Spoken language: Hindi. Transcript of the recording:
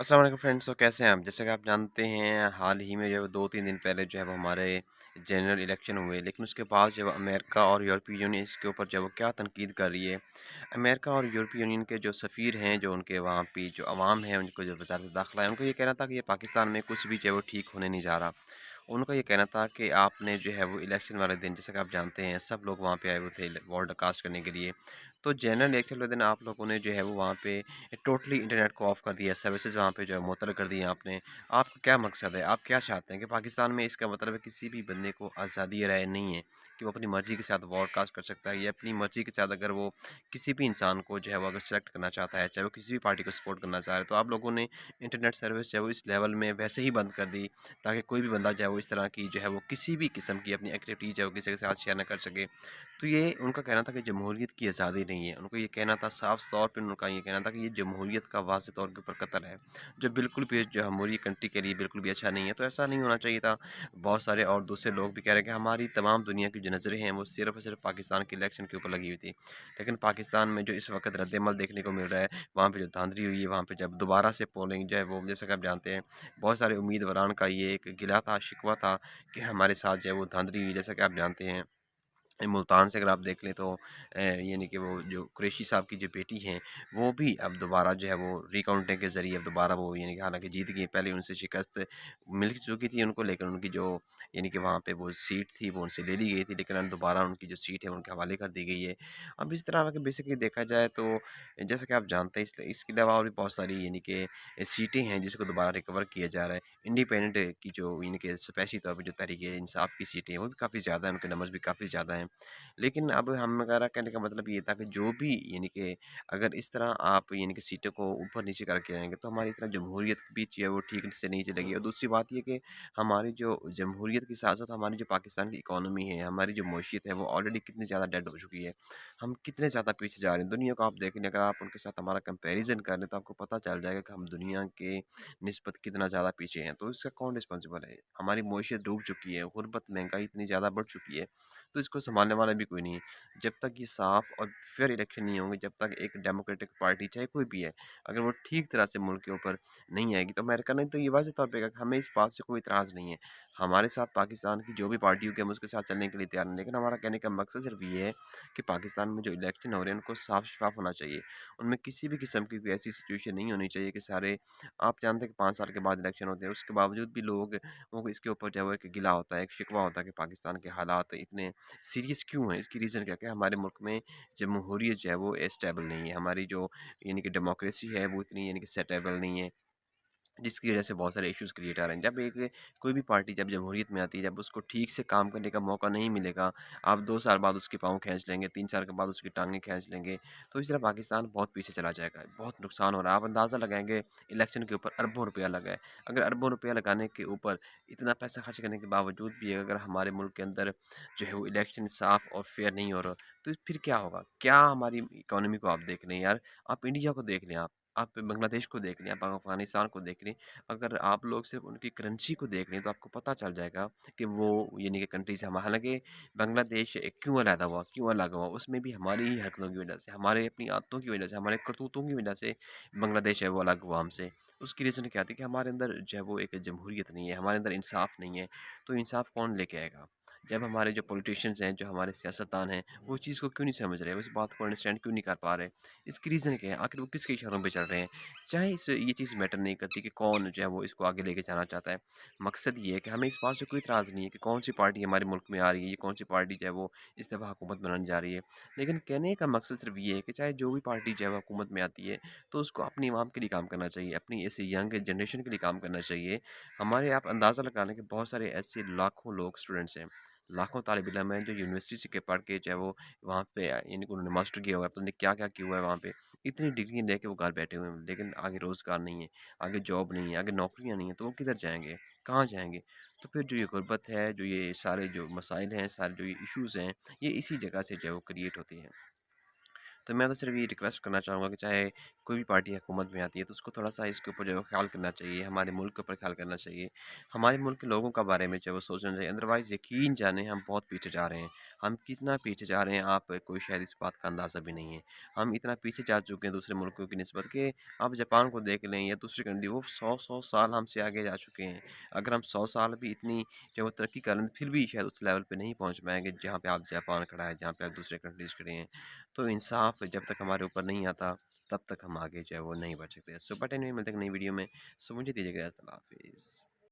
अस्सलाम वालेकुम फ्रेंड्स। तो कैसे हैं आप? जैसे कि आप जानते हैं हाल ही में जो 2-3 दिन पहले जो है वो हमारे जनरल इलेक्शन हुए, लेकिन उसके बाद जो अमेरिका और यूरोपीय यूनियन इसके ऊपर जो है वो क्या तनकीद कर रही है। अमेरिका और यूरोपीय यूनियन के जो सफ़ीर हैं, जो उनके वहाँ पे जो अवाम है, उनको जो वज़ारत दाखिला है, उनको ये कहना था कि ये पाकिस्तान में कुछ भी जो है वो ठीक होने नहीं जा रहा। उनका ये कहना था कि आपने जो है वो इलेक्शन वाले दिन, जैसा कि आप जानते हैं सब लोग वहाँ पे आए हुए थे वोट कास्ट करने के लिए। तो जनरल इलेक्शन वाले दिन आप लोगों ने जो है वो वहाँ पे टोटली इंटरनेट को ऑफ़ कर दिया, सर्विसेज़ वहाँ पे जो है मुअत्तल कर दिए आपने। आपका क्या मकसद है? आप क्या चाहते हैं कि पाकिस्तान में इसका मतलब है किसी भी बंदे को आज़ादी राय नहीं है कि वो अपनी मर्ज़ी के साथ वोट कास्ट कर सकता है या अपनी मर्ज़ी के साथ अगर वो किसी भी इंसान को जो है वो अगर सेलेक्ट करना चाहता है, चाहे वो किसी भी पार्टी को सपोर्ट करना चाह रहा है, तो आप लोगों ने इंटरनेट सर्विस जो है वो इस लेवल में वैसे ही बंद कर दी ताकि कोई भी बंदा जो है वो इस तरह की जो है वो किसी भी किस्म की अपनी एक्टिविटी जो है वो किसी के साथ शेयर ना कर सके। तो ये उनका कहना था कि जमहूरियत की आज़ादी नहीं है। उनको ये कहना था साफ़ तौर पे उनका ये कहना था कि ये जमहूरियत का वाज़ेह तौर के ऊपर कत्ल है, जो बिल्कुल भी जो हमारी कंट्री के लिए बिल्कुल भी अच्छा नहीं है। तो ऐसा नहीं होना चाहिए था। बहुत सारे और दूसरे लोग भी कह रहे हैं कि हमारी तमाम दुनिया की जो नज़रें हैं वो सिर्फ़ और सिर्फ़ पाकिस्तान के इलेक्शन के ऊपर लगी हुई थी। लेकिन पाकिस्तान में जो इस वक़्त रद्द-ए-अमल देखने को मिल रहा है, वहाँ पे जो धांधली हुई है, वहाँ पे जब दोबारा से पोलिंग जो है वो जैसा कि आप जानते हैं, बहुत सारे उम्मीदवारान का ये एक गिला था, शिकवा था कि हमारे साथ जो है वो धांधली हुई। जैसा कि आप जानते हैं मुल्तान से अगर आप देख लें तो यानी कि वो जो कुरैशी साहब की जो बेटी हैं, वो भी अब दोबारा जो है वो रिकाउंटिंग के ज़रिए अब दोबारा वो यानी कि हालाँकि जीत गई। पहले उनसे शिकस्त मिल चुकी थी उनको, लेकिन उनकी जो यानी कि वहाँ पे वो सीट थी वो उनसे ले ली गई थी, लेकिन अब दोबारा उनकी जो सीट है उनके हवाले कर दी गई है। अब इस तरह अगर बेसिकली देखा जाए तो जैसा कि आप जानते हैं इसके अलावा और भी बहुत सारी यानी कि सीटें हैं जिसको दोबारा रिकवर किया जा रहा है। इंडिपेंडेंट की जो यानी कि स्पेशली तौर पे जो तहरीक-ए-इंसाफ की सीटें हैं वो भी काफ़ी ज़्यादा हैं, उनके नंबर्स भी काफ़ी ज़्यादा हैं। लेकिन अब हम हमारा कहने का मतलब ये था कि जो भी यानी कि अगर इस तरह आप यानी कि सीटों को ऊपर-नीचे करके आएँगे तो हमारी इस तरह जमहूरियत भी जो है वो ठीक से नहीं चलेगी। और दूसरी बात ये कि हमारी जो जमहूरियत के साथ-साथ हमारी जो पाकिस्तान की इकॉनमी है, हमारी जो मईशत है वो ऑलरेडी कितनी ज़्यादा डेड हो चुकी है। हम कितने ज़्यादा पीछे जा रहे हैं। दुनिया को आप देख लें, अगर आप उनके साथ हमारा कंपैरिज़न कर लें तो आपको पता चल जाएगा कि हम दुनिया के निस्बत कितना ज़्यादा पीछे हैं। तो इसका कौन रिस्पॉन्सिबल है? हमारी मईशत डूब चुकी है, गुर्बत, महँगाई इतनी ज़्यादा बढ़ चुकी है, तो इसको सँभालने वाला भी कोई नहीं है। जब तक ये साफ़ और फेयर इलेक्शन नहीं होंगे, जब तक एक डेमोक्रेटिक पार्टी चाहे कोई भी है, अगर वो ठीक तरह से मुल्क के ऊपर नहीं आएगी, तो अमेरिका ने तो ये वाज़ेह तौर पे कहा कि हमें इस बात से कोई इतराज़ नहीं है। हमारे साथ पाकिस्तान की जो भी पार्टी होगी हम उसके साथ चलने के लिए तैयार हैं। लेकिन हमारा कहने का मकसद सिर्फ़ ये है कि पाकिस्तान में जो इलेक्शन हो रहे हैं उनको साफ-शफ़ाफ होना चाहिए। उनमें किसी भी किस्म की कोई ऐसी सिचुएशन नहीं होनी चाहिए कि सारे आप जानते हैं कि 5 साल के बाद इलेक्शन होते हैं, उसके बावजूद भी लोगों को इसके ऊपर जो है वो एक गिला होता है, एक शिकवा होता है कि पाकिस्तान के हालात इतने सीरियस क्यों हैं? इसकी रीज़न क्या-क्या है? हमारे मुल्क में जमहूरियत जो है वो स्टेबल नहीं है। हमारी जो यानी कि डेमोक्रेसी है वो इतनी यानी कि सेटेबल नहीं है। जिसकी वजह से बहुत सारे इश्यूज़ क्रिएट आ रहे हैं। जब एक कोई भी पार्टी जब जमहूरियत में आती है, जब उसको ठीक से काम करने का मौका नहीं मिलेगा, आप 2 साल बाद उसके पाँव खींच लेंगे, 3 साल के बाद उसकी टाँगें खींच लेंगे, तो इस तरह पाकिस्तान बहुत पीछे चला जाएगा। बहुत नुकसान हो रहा है। आप अंदाज़ा लगाएँगे इलेक्शन के ऊपर अरबों रुपया लगा है। अगर अरबों रुपया लगाने के ऊपर इतना पैसा खर्च करने के बावजूद भी अगर हमारे मुल्क के अंदर जो है वो इलेक्शन साफ़ और फेयर नहीं हो रहा, तो फिर क्या होगा? क्या हमारी इकोनॉमी को आप देख लें यार, आप इंडिया को देख लें आप बांग्लादेश को देख लें, आप अफ़गानिस्तान को देख लें, अगर आप लोग सिर्फ़ उनकी करेंसी को देख लें, तो आपको पता चल जाएगा कि वो यानी कि कंट्रीज़ हम हालाँकि बांग्लादेश क्यों अलहदा हुआ, क्यों अलग हुआ? उसमें भी हमारी ही हरकतों की वजह से, हमारे अपनी आदतों की वजह से, हमारे करतूतों की वजह से बांग्लादेश है वो अलग हुआ हमसे। उसकी रीज़न क्या थी कि हमारे अंदर जो है वो एक जमहूरियत नहीं है, हमारे अंदर इंसाफ़ नहीं है, तो इंसाफ़ कौन लेके आएगा? जब हमारे जो पॉलिटिशियंस हैं, जो हमारे सियासतदान हैं, वो चीज़ को क्यों नहीं समझ रहे? उस बात को अंडरस्टैंड क्यों नहीं कर पा रहे? इसकी रीज़न क्या है? आखिर वो किसके इशारों पे चल रहे हैं? चाहे इस ये चीज़ मैटर नहीं करती कि कौन जो है वो इसको आगे लेके जाना चाहता है। मकसद ये है कि हमें इस बात से कोई इतराज़ नहीं है कि कौन-सी पार्टी हमारे मुल्क में आ रही है, ये कौन-सी पार्टी जो है वो इस दफ़ा हुकूमत बनाने जा रही है। लेकिन कहने का मकसद सिर्फ़ ये है कि चाहे जो भी पार्टी जो है वो हुकूमत में आती है, तो उसको अपनी अवाम के लिए काम करना चाहिए, अपनी इस यंग जनरेशन के लिए काम करना चाहिए। हमारे आप अंदाज़ा लगा लें कि बहुत सारे ऐसे लाखों लोग स्टूडेंट्स हैं, लाखों तालिब-इल्म हैं जो यूनिवर्सिटी से के पढ़ के चाहे वो वहाँ पे यानी कि उन्होंने मास्टर किया हुआ है, पता नहीं क्या-क्या किया हुआ है वहाँ पे। इतनी डिग्रियाँ लेके वो घर बैठे हुए हैं, लेकिन आगे रोज़गार नहीं है, आगे जॉब नहीं है, आगे नौकरियाँ नहीं हैं, तो वो किधर जाएँगे? कहाँ जाएँगे? तो फिर जो ये गुर्बत है, जो ये सारे जो मसाइल हैं, सारे जो ये इश्यूज़ हैं, ये इसी जगह से जो है वो क्रिएट होती हैं। तो मैं तो सिर्फ़ ये रिक्वेस्ट करना चाहूँगा कि चाहे कोई भी पार्टी हुकूमत में आती है तो उसको थोड़ा-सा इसके ऊपर जो है ख़्याल करना चाहिए, हमारे मुल्क के ऊपर ख़्याल करना चाहिए, हमारे मुल्क के लोगों का बारे में जो है वो सोचना चाहिए। अदरवाइज़ यकीन जाने हम बहुत पीछे जा रहे हैं। हम कितना पीछे जा रहे हैं, आपको शायद इस बात का अंदाज़ा भी नहीं है। हम इतना पीछे जा चुके हैं दूसरे मुल्कों की निस्बत कि आप जापान को देख लें या दूसरी कंट्री, वो 100-100 साल हमसे आगे जा चुके हैं। अगर हम 100 साल भी इतनी जो वो तरक्की कर लें, फिर भी शायद उस लेवल पे नहीं पहुँच पाएँगे जहाँ पे आप जापान खड़ा है, जहाँ पे आप दूसरे कंट्रीज़ खड़े हैं। तो इंसाफ़ जब तक हमारे ऊपर नहीं आता, तब तक हम आगे जो है वो नहीं बढ़ सकते। सो बट एनीवे मिलते हैं एक नई वीडियो में। सो मुझे दीजिए इजाज़त। अल्लाह हाफ़िज़।